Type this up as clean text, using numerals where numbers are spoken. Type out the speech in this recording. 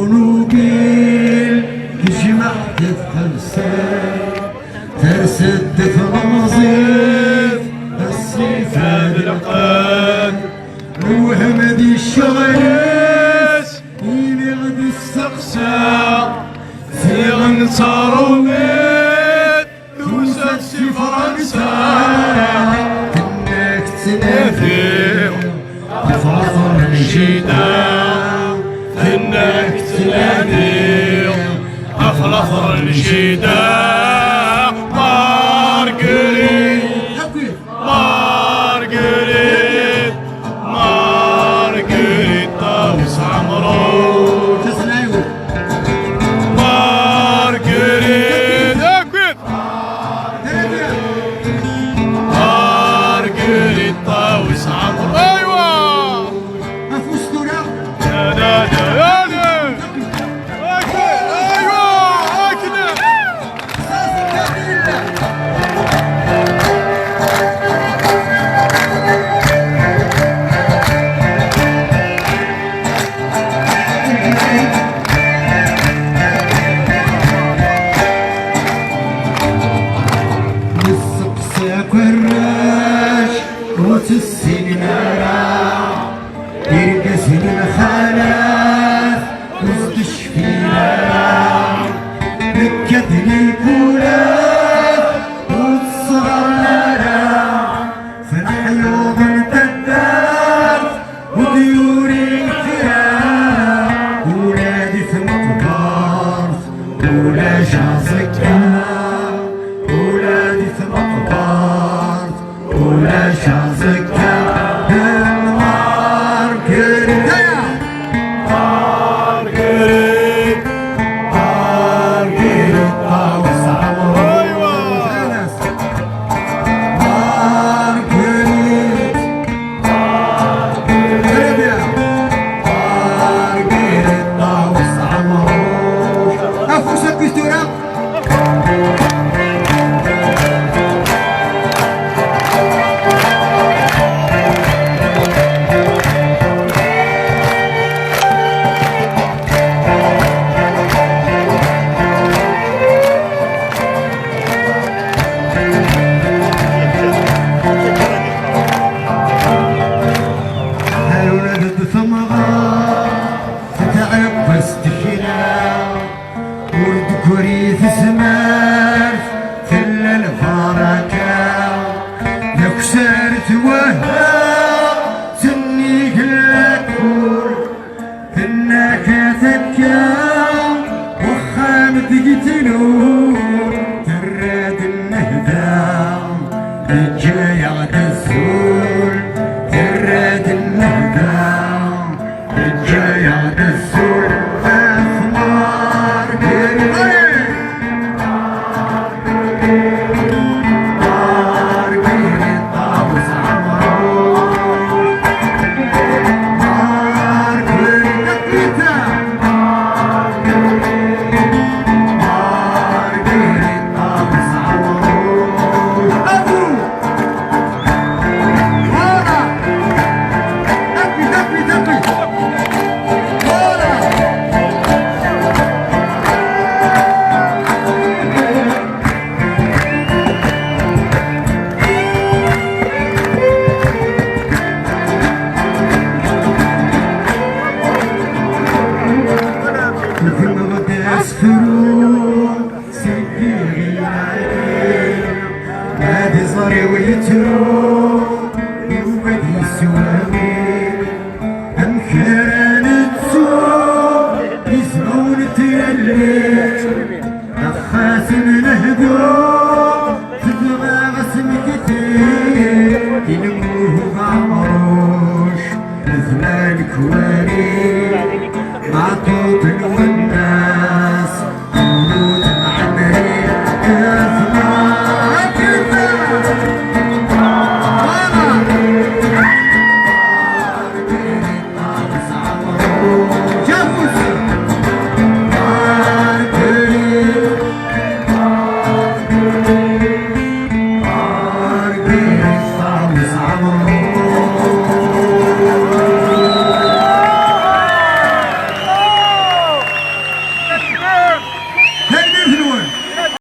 ونوبيل تجمع تتفلسف ترسد تمازيف السيف بالعقاد وهم دي الشغيس يلي غد السقسا في غنصار وميت دوسات في فرنسا كناك تنافي بفاطر الجيدا كناك تنافي أفلافر الجيدا السينما يرقص الخلاف وسط الشفيرة بكتل الكولاف والصغر نارا فرح يوم التداف وطيور الكرام ولادي في مقبرت ولا شاسكة ولادي في مقبرت ولا شاسكة وريث سمارت كل الفركة لك سارت وهاب سني كلاكور كناك تبكى وخام تقتلو تراد النهدى الجاي عد الزول تراد النهدى الجاي عد الزول هادي صاري ويترو يوم بدي سوامي